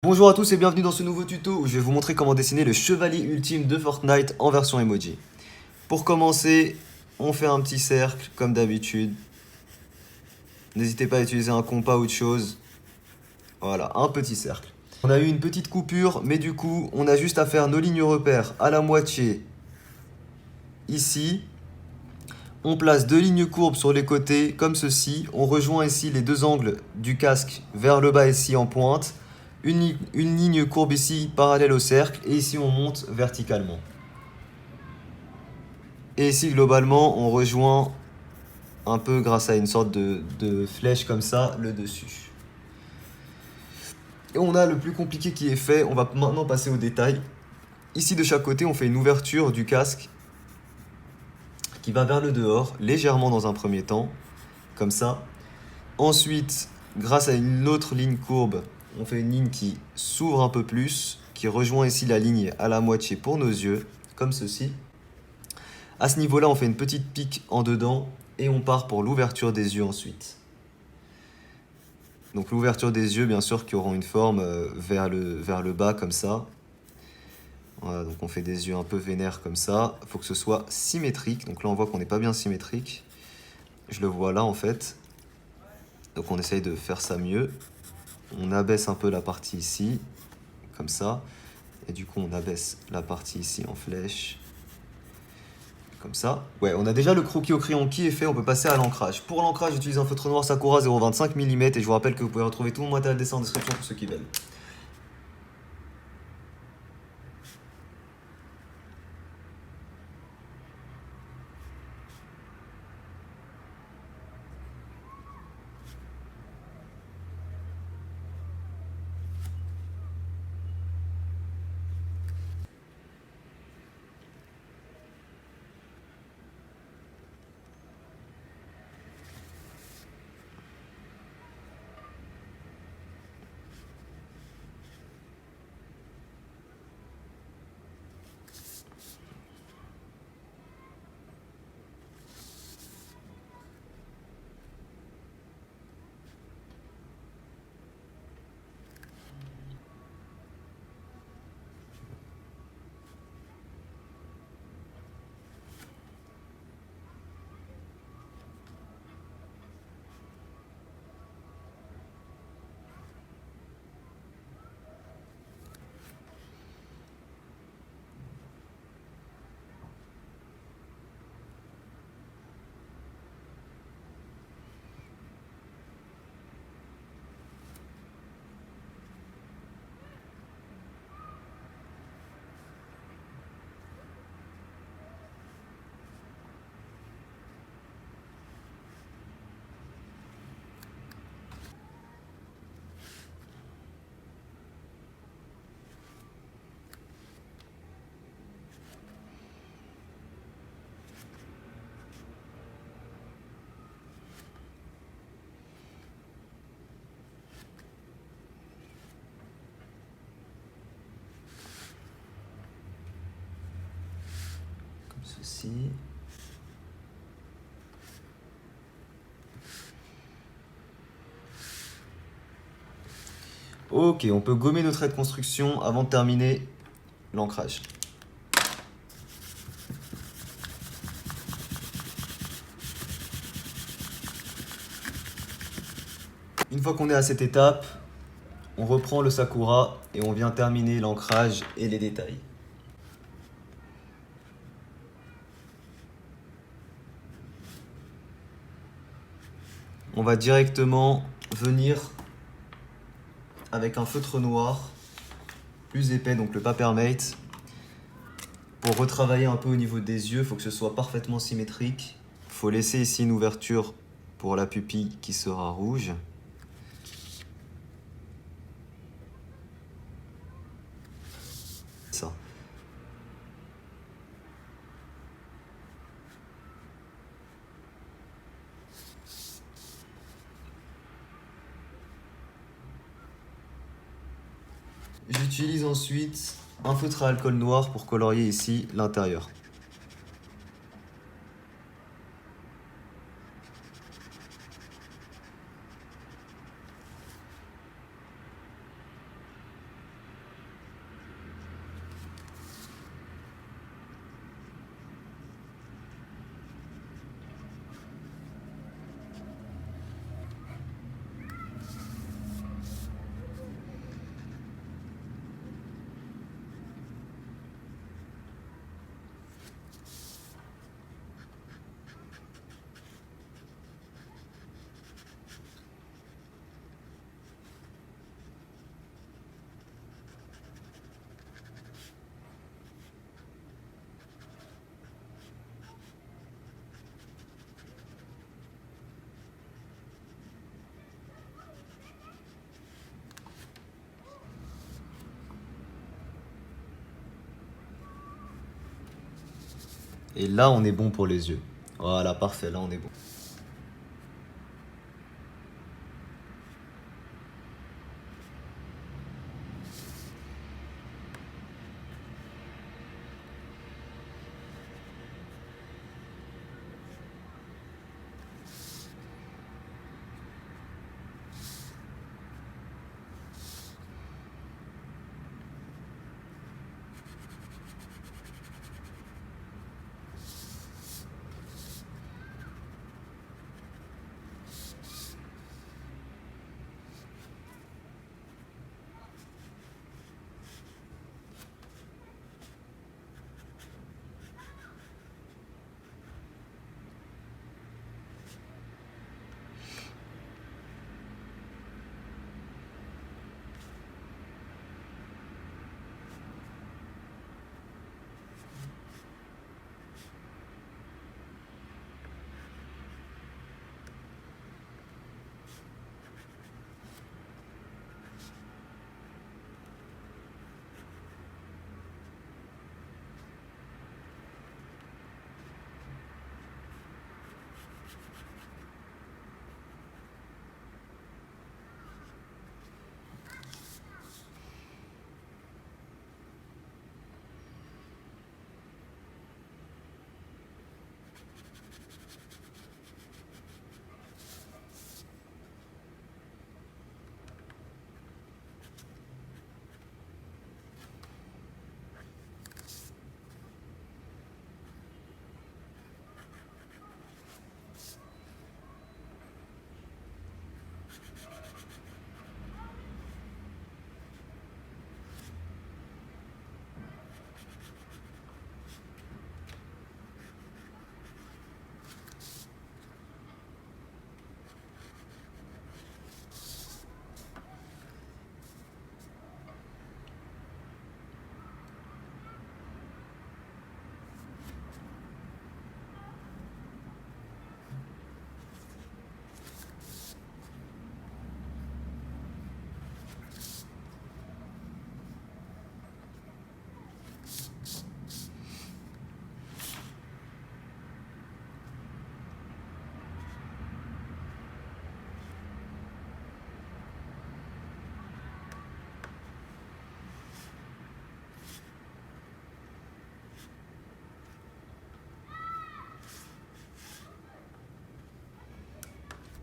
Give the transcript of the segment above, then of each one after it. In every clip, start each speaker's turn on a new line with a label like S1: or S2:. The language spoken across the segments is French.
S1: Bonjour à tous et bienvenue dans ce nouveau tuto où je vais vous montrer comment dessiner le chevalier ultime de Fortnite en version emoji. Pour commencer, on fait un petit cercle comme d'habitude. N'hésitez pas à utiliser un compas ou autre chose. Voilà, un petit cercle. On a eu une petite coupure, mais du coup, on a juste à faire nos lignes repères à la moitié ici. On place deux lignes courbes sur les côtés comme ceci. On rejoint ici les deux angles du casque vers le bas ici en pointe. Une ligne courbe ici parallèle au cercle et ici on monte verticalement. Et ici globalement on rejoint un peu grâce à une sorte de flèche comme ça le dessus. Et on a le plus compliqué qui est fait, on va maintenant passer aux détails. Ici de chaque côté on fait une ouverture du casque qui va vers le dehors, légèrement dans un premier temps, comme ça. Ensuite, grâce à une autre ligne courbe, on fait une ligne qui s'ouvre un peu plus, qui rejoint ici la ligne à la moitié pour nos yeux, comme ceci. À ce niveau-là, on fait une petite pique en dedans et on part pour l'ouverture des yeux ensuite. Donc l'ouverture des yeux, bien sûr, qui auront une forme vers le bas comme ça. Voilà, donc on fait des yeux un peu vénères comme ça. Il faut que ce soit symétrique. Donc là, on voit qu'on n'est pas bien symétrique. Je le vois là, en fait. Donc on essaye de faire ça mieux. On abaisse un peu la partie ici, comme ça. Et du coup, on abaisse la partie ici en flèche. Comme ça. Ouais, on a déjà le croquis au crayon qui est fait, on peut passer à l'ancrage. Pour l'ancrage, j'utilise un feutre noir Sakura 0,25 mm et je vous rappelle que vous pouvez retrouver tout mon matériel de dessin en description pour ceux qui veulent. Comme ceci. Ok, on peut gommer nos traits de construction avant de terminer l'ancrage. Une fois qu'on est à cette étape, on reprend le Sakura et on vient terminer l'ancrage et les détails. On va directement venir avec un feutre noir plus épais, donc le Papermate. Pour retravailler un peu au niveau des yeux, il faut que ce soit parfaitement symétrique. Il faut laisser ici une ouverture pour la pupille qui sera rouge. Ça. J'utilise ensuite un feutre à alcool noir pour colorier ici l'intérieur. Et là, on est bon pour les yeux. Voilà, parfait, là on est bon.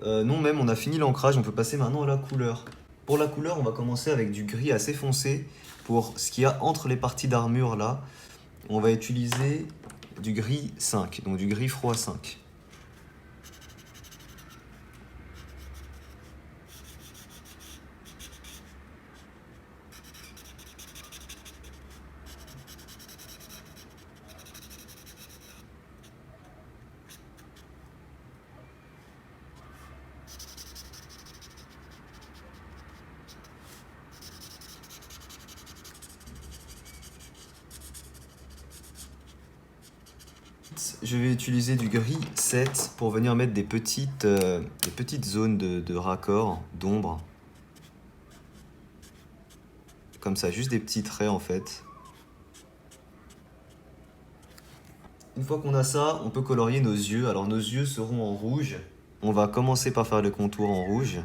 S1: Non, même, on a fini l'ancrage, on peut passer maintenant à la couleur. Pour la couleur, on va commencer avec du gris assez foncé. Pour ce qu'il y a entre les parties d'armure là, on va utiliser du gris 5, donc du gris froid 5. Je vais utiliser du gris 7 pour venir mettre des petites zones de raccord, d'ombre. Comme ça, juste des petits traits en fait. Une fois qu'on a ça, on peut colorier nos yeux. Alors nos yeux seront en rouge. On va commencer par faire le contour en rouge.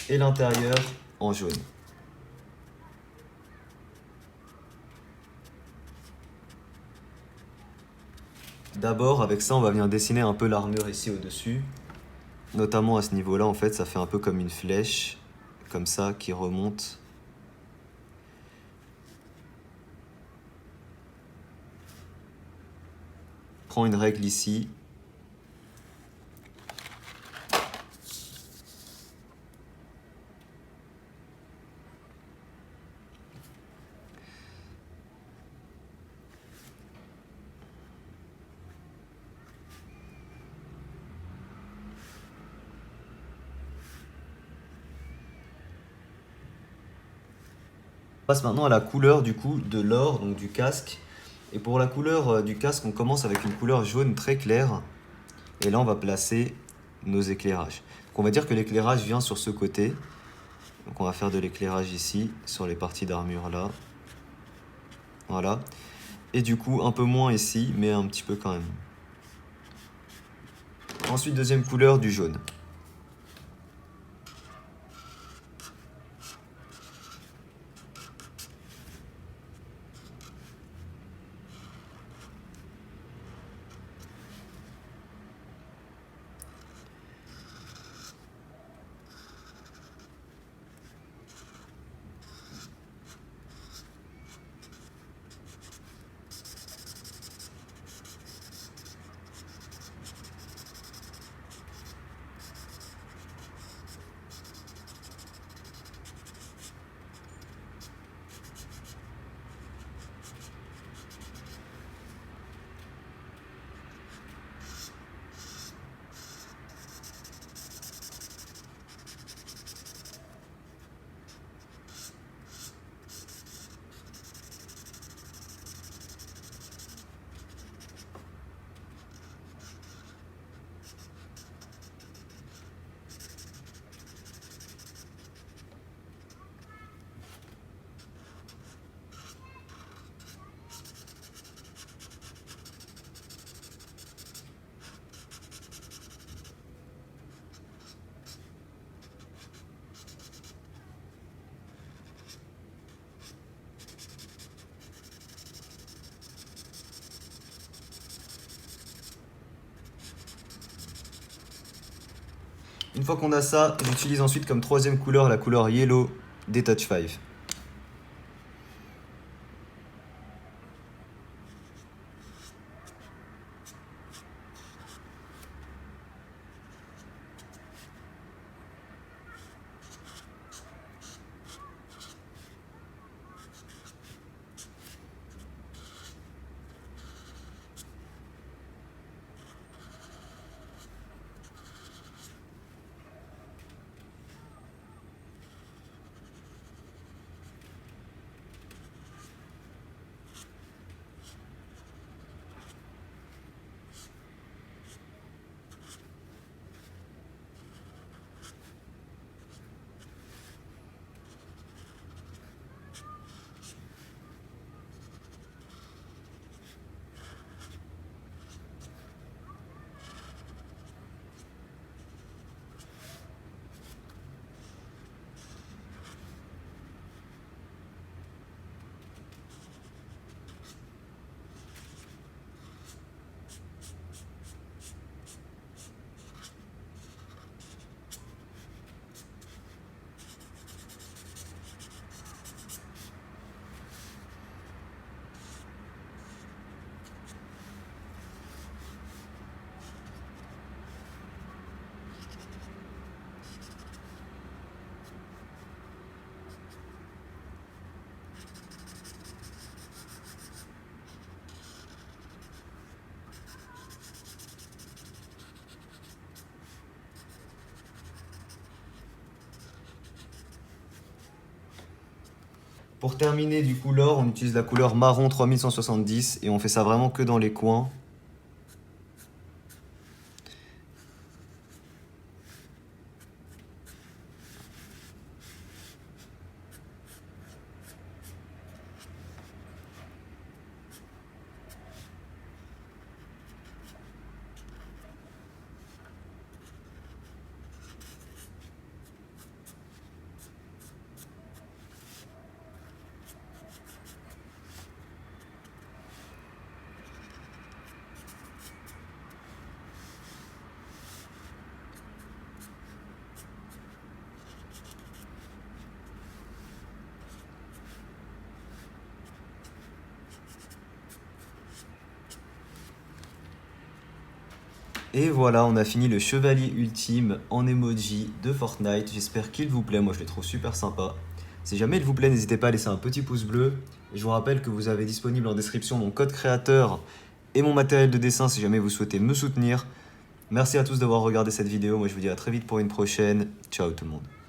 S1: Et l'intérieur en jaune. D'abord, avec ça, on va venir dessiner un peu l'armure ici au-dessus. Notamment à ce niveau-là, en fait, ça fait un peu comme une flèche, comme ça, qui remonte. Prends une règle ici. On passe maintenant à la couleur du coup de l'or, donc du casque. Et pour la couleur du casque, on commence avec une couleur jaune très claire. Et là, on va placer nos éclairages. Donc on va dire que l'éclairage vient sur ce côté. Donc on va faire de l'éclairage ici, sur les parties d'armure là. Voilà. Et du coup, un peu moins ici, mais un petit peu quand même. Ensuite, deuxième couleur, du jaune. Une fois qu'on a ça, j'utilise ensuite comme troisième couleur la couleur Yellow des Touch 5. Pour terminer du coup l'or, on utilise la couleur marron 3170 et on fait ça vraiment que dans les coins. Et voilà, on a fini le chevalier ultime en emoji de Fortnite. J'espère qu'il vous plaît, moi je les trouve super sympas. Si jamais il vous plaît, n'hésitez pas à laisser un petit pouce bleu. Et je vous rappelle que vous avez disponible en description mon code créateur et mon matériel de dessin si jamais vous souhaitez me soutenir. Merci à tous d'avoir regardé cette vidéo, moi je vous dis à très vite pour une prochaine. Ciao tout le monde.